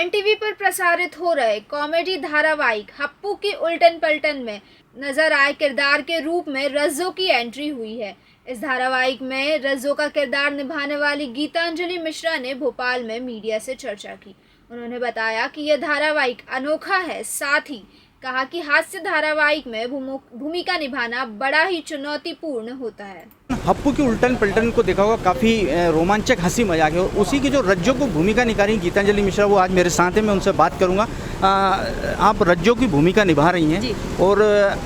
NTV पर प्रसारित हो रहे कॉमेडी धारावाहिक हप्पू की उल्टन पलटन में नजर आए किरदार के रूप में रज्जो की एंट्री हुई है। इस धारावाहिक में रज्जो का किरदार निभाने वाली गीतांजलि मिश्रा ने भोपाल में मीडिया से चर्चा की। उन्होंने बताया कि यह धारावाहिक अनोखा है, साथ ही कहा कि हास्य धारावाहिक में भूमिका निभाना बड़ा ही चुनौतीपूर्ण होता है। हप्पू की उल्टन पलटन को देखा होगा, काफ़ी रोमांचक हंसी मजाक है और उसी की जो रज्जो को भूमिका निभा रही गीतांजलि मिश्रा वो आज मेरे साथ है। मैं उनसे बात करूंगा। आप रज्जो की भूमिका निभा रही हैं और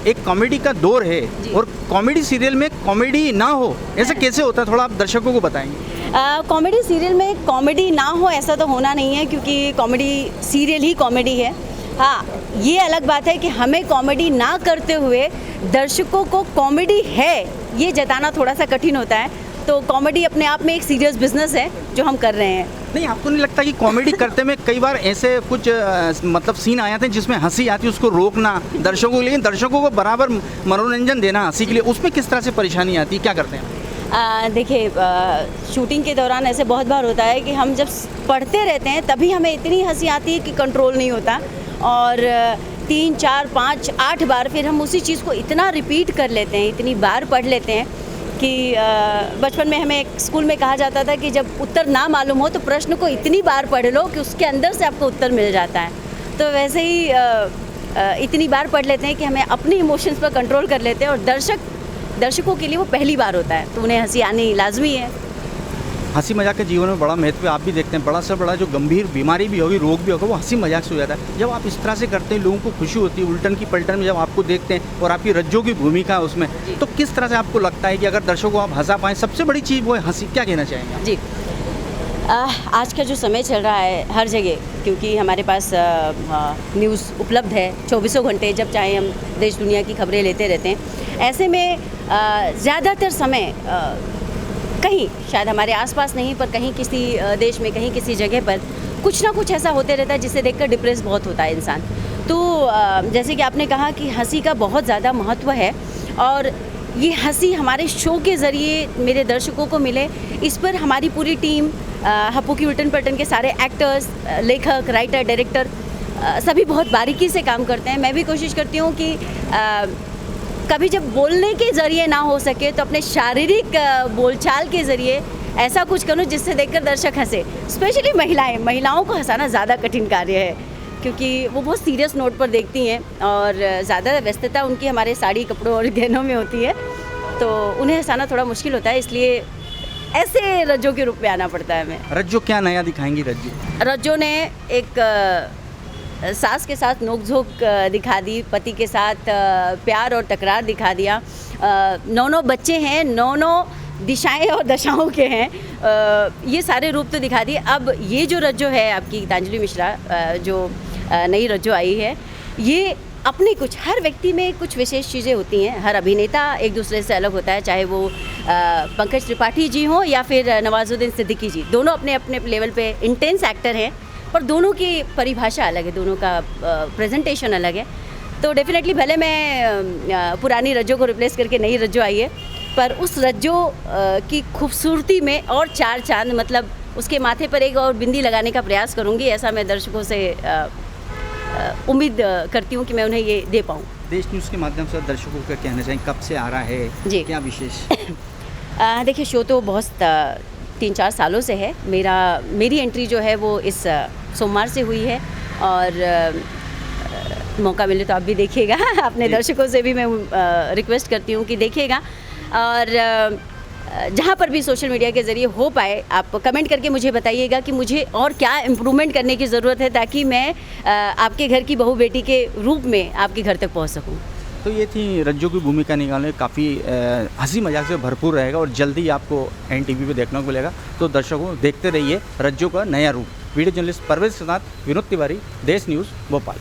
एक कॉमेडी का दौर है और कॉमेडी सीरियल में कॉमेडी ना हो ऐसा कैसे होता है, थोड़ा आप दर्शकों को बताएंगे। कॉमेडी सीरियल में कॉमेडी ना हो ऐसा तो होना नहीं है, क्योंकि कॉमेडी सीरियल ही कॉमेडी है। हाँ, ये अलग बात है कि हमें कॉमेडी ना करते हुए दर्शकों को कॉमेडी है ये जताना थोड़ा सा कठिन होता है। तो कॉमेडी अपने आप में एक सीरियस बिजनेस है जो हम कर रहे हैं। नहीं, आपको नहीं लगता कि कॉमेडी करते में कई बार ऐसे कुछ मतलब सीन आ जाते हैं जिसमें हंसी आती है, उसको रोकना दर्शकों को, लेकिन दर्शकों को बराबर मनोरंजन देना हंसी के लिए, उसमें किस तरह से परेशानी आती है, क्या करते हैं? देखिए, शूटिंग के दौरान ऐसे बहुत बार होता है कि हम जब पढ़ते रहते हैं तभी हमें इतनी हंसी आती है कि कंट्रोल नहीं होता, और 3, 4, 5, 8 बार फिर हम उसी चीज़ को इतना रिपीट कर लेते हैं, इतनी बार पढ़ लेते हैं कि बचपन में हमें एक स्कूल में कहा जाता था कि जब उत्तर ना मालूम हो तो प्रश्न को इतनी बार पढ़ लो कि उसके अंदर से आपको उत्तर मिल जाता है। तो वैसे ही इतनी बार पढ़ लेते हैं कि हमें अपनी इमोशंस पर कंट्रोल कर लेते हैं, और दर्शकों के लिए वो पहली बार होता है तो उन्हें हंसी आनी लाजमी है। हंसी मजाक के जीवन में बड़ा महत्व है, आप भी देखते हैं। बड़ा से बड़ा जो गंभीर बीमारी भी होगी, रोग भी होगा, वो हंसी मजाक से हो जाता है। जब आप इस तरह से करते हैं, लोगों को खुशी होती है। उल्टन की पलटन में जब आपको देखते हैं और आपकी रज्जो की भूमिका है उसमें, तो किस तरह से आपको लगता है कि अगर दर्शकों को आप हंसा पाएँ? सबसे बड़ी चीज़ वो है हंसी। क्या कहना चाहेंगे जी? आज का जो समय चल रहा है हर जगह, क्योंकि हमारे पास न्यूज़ उपलब्ध है 24 घंटे, जब चाहे हम देश दुनिया की खबरें लेते रहते हैं। ऐसे में ज़्यादातर समय कहीं शायद हमारे आसपास नहीं, पर कहीं किसी देश में, कहीं किसी जगह पर कुछ ना कुछ ऐसा होते रहता है जिसे देखकर डिप्रेस बहुत होता है इंसान। तो जैसे कि आपने कहा कि हंसी का बहुत ज़्यादा महत्व है, और ये हंसी हमारे शो के ज़रिए मेरे दर्शकों को मिले, इस पर हमारी पूरी टीम, हप्पू की उल्टन पलटन के सारे एक्टर्स, लेखक, राइटर, डायरेक्टर सभी बहुत बारीकी से काम करते हैं। मैं भी कोशिश करती हूँ कि कभी जब बोलने के ज़रिए ना हो सके तो अपने शारीरिक बोलचाल के ज़रिए ऐसा कुछ करूँ जिससे देखकर दर्शक हंसे। स्पेशली महिलाओं को हंसाना ज़्यादा कठिन कार्य है, क्योंकि वो बहुत सीरियस नोट पर देखती हैं और ज़्यादा व्यस्तता उनकी हमारे साड़ी, कपड़ों और गहनों में होती है, तो उन्हें हंसाना थोड़ा मुश्किल होता है। इसलिए ऐसे रज्जो के रूप में आना पड़ता है हमें। रज्जो क्या नया दिखाएंगी? रज्जो ने एक सास के साथ नोक-झोंक दिखा दी, पति के साथ प्यार और तकरार दिखा दिया। 9 बच्चे हैं, 9 दिशाएं और दशाओं के हैं, ये सारे रूप तो दिखा दिए। अब ये जो रज्जो है आपकी गीतांजलि मिश्रा, जो नई रज्जो आई है, ये अपनी कुछ, हर व्यक्ति में कुछ विशेष चीज़ें होती हैं। हर अभिनेता एक दूसरे से अलग होता है, चाहे वो पंकज त्रिपाठी जी हों या फिर नवाजुद्दीन सिद्दीकी जी। दोनों अपने अपने लेवल पे इंटेंस एक्टर हैं, पर दोनों की परिभाषा अलग है, दोनों का प्रेजेंटेशन अलग है। तो डेफिनेटली भले मैं पुरानी रज्जो को रिप्लेस करके नई रज्जो आई है, पर उस रज्जो की खूबसूरती में और 4 चांद, मतलब उसके माथे पर एक और बिंदी लगाने का प्रयास करूँगी। ऐसा मैं दर्शकों से उम्मीद करती हूँ कि मैं उन्हें ये दे पाऊँ। देश न्यूज़ के माध्यम से दर्शकों को कहना चाहिए, कब से आ रहा है जी, क्या विशेष? देखिए, शो तो बहुत 3-4 सालों से है। मेरी एंट्री जो है वो इस सोमवार से हुई है, और मौका मिले तो आप भी देखिएगा। अपने दर्शकों से भी मैं रिक्वेस्ट करती हूँ कि देखिएगा, और जहाँ पर भी सोशल मीडिया के ज़रिए हो पाए आप कमेंट करके मुझे बताइएगा कि मुझे और क्या इम्प्रूवमेंट करने की ज़रूरत है, ताकि मैं आपके घर की बहू बेटी के रूप में आपके घर तक पहुँच सकूँ। तो ये थी रज्जो की भूमिका निकालने, काफ़ी हंसी मजाक से भरपूर रहेगा और जल्दी आपको एनटीवी पे देखने को मिलेगा। तो दर्शकों, देखते रहिए रज्जो का नया रूप। वीडियो जर्नलिस्ट परवेज के साथ विनोद तिवारी, देश न्यूज़, भोपाल।